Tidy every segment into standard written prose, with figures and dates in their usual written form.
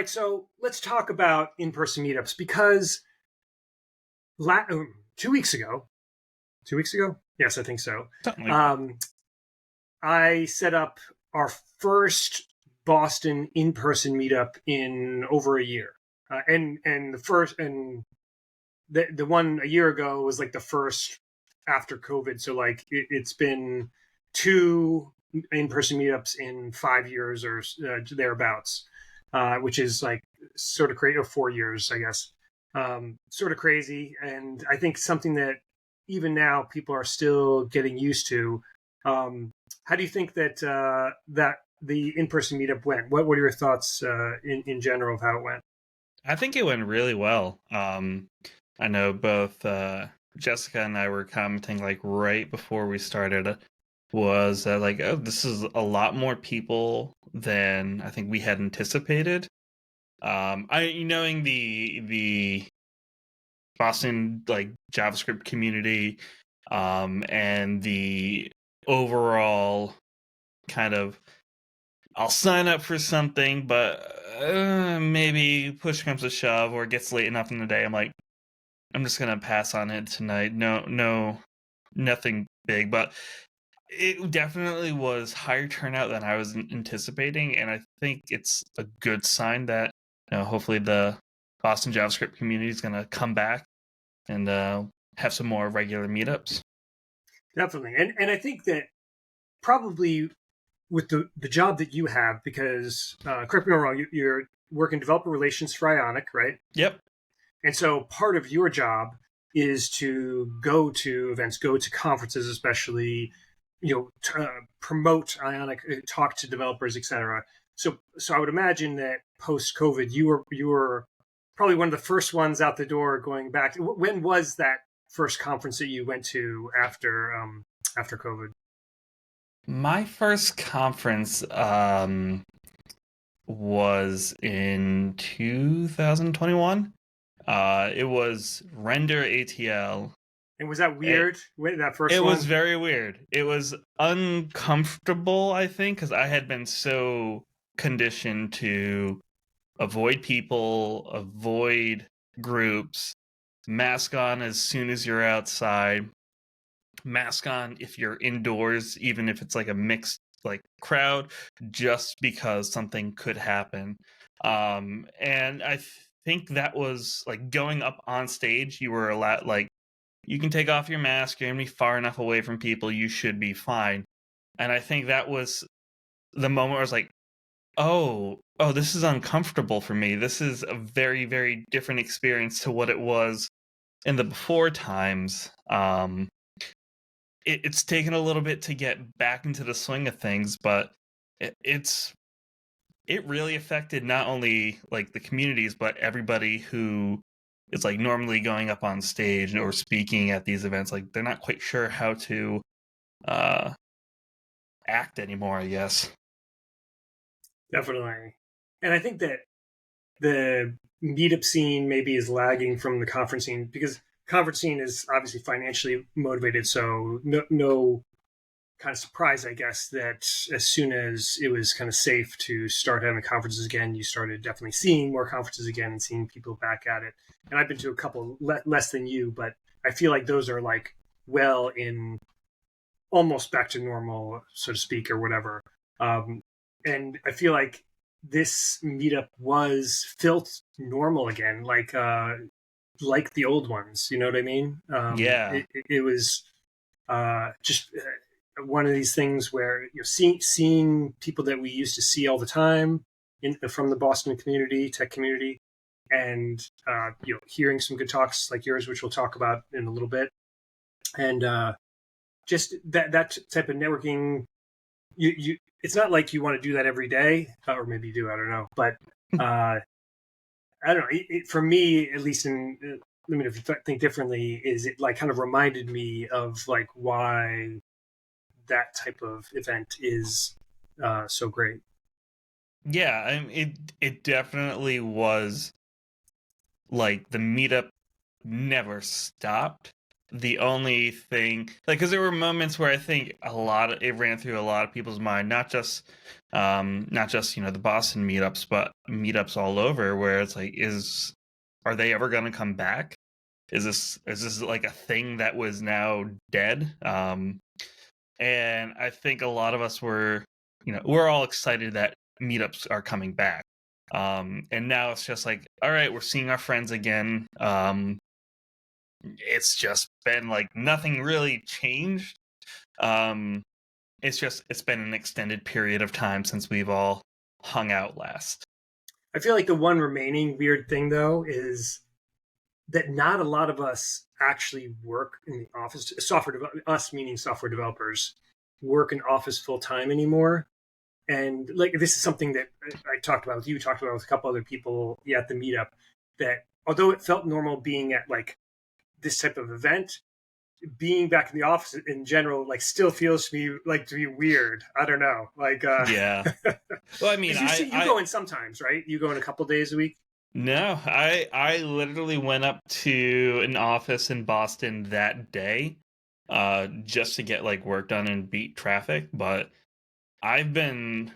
Mike, so let's talk about in-person meetups because 2 weeks ago, 2 weeks ago? Yes, I think so. Something like that. I set up our first Boston in-person meetup in over a year. And the one a year ago was like the first after COVID. So like it's been two in-person meetups in 5 years or thereabouts, which is like sort of crazy, or 4 years, I guess. Sort of crazy. And I think something that even now people are still getting used to. How do you think that that the in-person meetup went? What are your thoughts in general of how it went? I think it went really well. I know both Jessica and I were commenting like right before we started was that like, oh, this is a lot more people than I think we had anticipated. I knowing the Boston like JavaScript community, and the overall kind of I'll sign up for something, but maybe push comes to shove or it gets late enough in the day. I'm like, I'm just gonna pass on it tonight. No, nothing big, but it definitely was higher turnout than I was anticipating, and I think it's a good sign that hopefully the Boston JavaScript community is gonna come back and have some more regular meetups. Definitely, and I think that probably with the job that you have, because correct me if I'm wrong, you're working developer relations for Ionic, right? Yep. And so part of your job is to go to events, go to conferences, especially, promote Ionic, talk to developers, etc. So I would imagine that post COVID, you were probably one of the first ones out the door going back. When was that first conference that you went to after COVID? My first conference was in 2021. It was Render ATL. And was that weird? That first It one? was very weird. It was uncomfortable, I think, because I had been so conditioned to avoid people, avoid groups, mask on as soon as you're outside, mask on if you're indoors, even if it's like a mixed like crowd, just because something could happen. And I think that was like going up on stage, you were allowed like you can take off your mask, you're gonna be far enough away from people, you should be fine. And I think that was the moment where I was like, oh, this is uncomfortable for me. This is a very, very different experience to what it was in the before times. It's taken a little bit to get back into the swing of things, but it really affected not only like the communities, but everybody who is like normally going up on stage or speaking at these events. Like they're not quite sure how to uh, act anymore, I guess. Definitely. And I think that the meetup scene maybe is lagging from the conference scene because conference scene is obviously financially motivated. So no kind of surprise, I guess, that as soon as it was kind of safe to start having conferences again, you started definitely seeing more conferences again and seeing people back at it. And I've been to a couple less than you, but I feel like those are like well in almost back to normal, so to speak, or whatever. And I feel like this meetup was felt normal again, like the old ones. You know what I mean? Yeah. It was just one of these things where seeing people that we used to see all the time from the Boston community, tech community, and hearing some good talks like yours, which we'll talk about in a little bit, and just that type of networking. You it's not like you want to do that every day, or maybe you do. I don't know, but I don't know. For me, at least, let me know if you think differently. Is it like kind of reminded me of like why that type of event is so great? Yeah, it definitely was like the meetup never stopped. the only thing, like, because there were moments where I think it ran through a lot of people's mind, not just the Boston meetups, but meetups all over, where it's like, are they ever going to come back? Is this like a thing that was now dead? And I think a lot of us we're all excited that meetups are coming back. And now it's just like, all right, we're seeing our friends again. It's just been like nothing really changed. It's been an extended period of time since we've all hung out last. I feel like the one remaining weird thing though is that not a lot of us actually work in the office. Us meaning software developers, work in office full time anymore. And like this is something that I talked about with you, talked about with a couple other people at the meetup. That although it felt normal being at like this type of event, being back in the office in general like still feels to me like to be weird. I don't know, like Yeah. Well, I mean, you go in sometimes, right? You go in a couple days a week. No, I literally went up to an office in Boston that day, just to get like work done and beat traffic. But I've been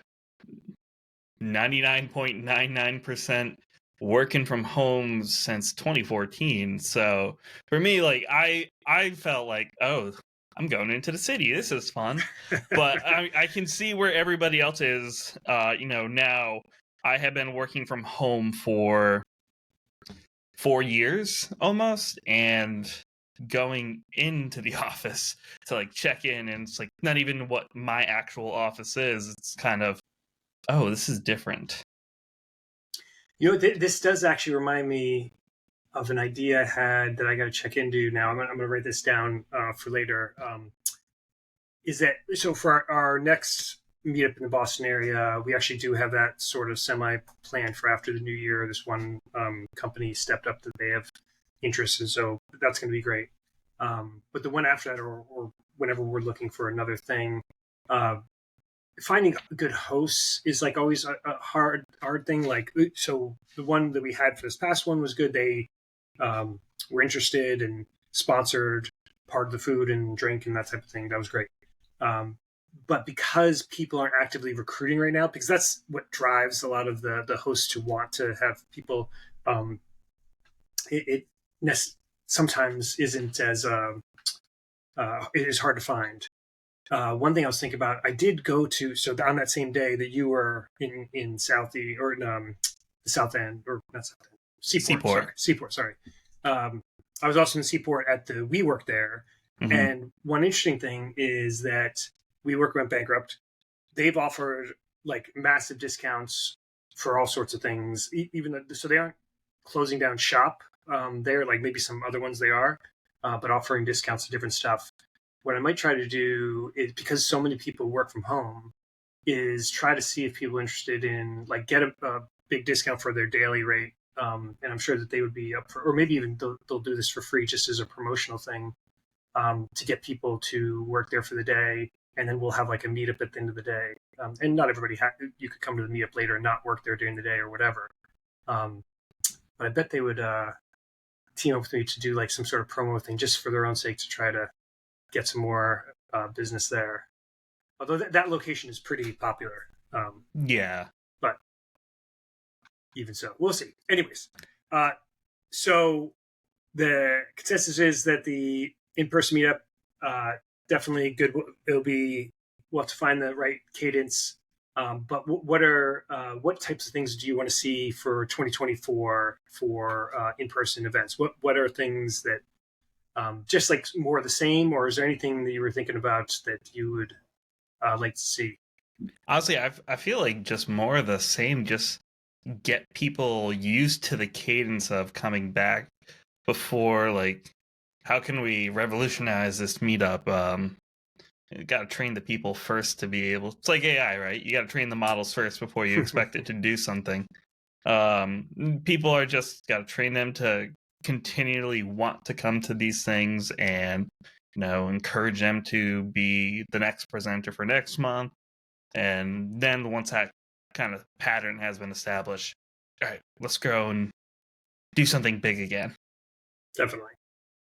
99.99% working from home since 2014. So for me, like I felt like, oh, I'm going into the city. This is fun. But I can see where everybody else is. Now I have been working from home for 4 years almost, and going into the office to like check in, and it's like not even what my actual office is. It's kind of, oh, this is different. This does actually remind me of an idea I had that I got to check into now. I'm going to write this down for later. Is that so for our next meetup in the Boston area? We actually do have that sort of semi planned for after the new year. This one company stepped up that they have interest, and so that's going to be great. But the one after that, or whenever we're looking for another thing, finding good hosts is like always a hard thing. Like, so the one that we had for this past one was good. They were interested and sponsored part of the food and drink and that type of thing. That was great. But because people aren't actively recruiting right now, because that's what drives a lot of the hosts to want to have people, it sometimes isn't as it is hard to find. One thing I was thinking about, I did go to, so on that same day that you were in Southie, or in the South End, or not South End, Seaport, sorry. I was also in Seaport at the WeWork there. Mm-hmm. And one interesting thing is that WeWork went bankrupt. They've offered like massive discounts for all sorts of things, even though, so they aren't closing down shop. They're like maybe some other ones they are, but offering discounts to different stuff. What I might try to do is, because so many people work from home, is try to see if people are interested in like get a big discount for their daily rate. And I'm sure that they would be up for, or maybe even they'll do this for free just as a promotional thing, to get people to work there for the day. And then we'll have like a meetup at the end of the day. And not everybody, you could come to the meetup later and not work there during the day or whatever. But I bet they would team up with me to do like some sort of promo thing just for their own sake, to try to get some more business there. Although that location is pretty popular. Yeah. But even so, we'll see. Anyways, so the consensus is that the in-person meetup, definitely good. We'll have to find the right cadence. But what types of things do you want to see for 2024 for in-person events? What are things that just like more of the same, or is there anything that you were thinking about that you would like to see? Honestly, I feel like just more of the same. Just get people used to the cadence of coming back before, like, how can we revolutionize this meetup? You got to train the people first to be able. It's like AI, right? You got to train the models first before you expect it to do something. People are just got to train them to continually want to come to these things, and encourage them to be the next presenter for next month. And then once that kind of pattern has been established, all right, let's go and do something big again. Definitely.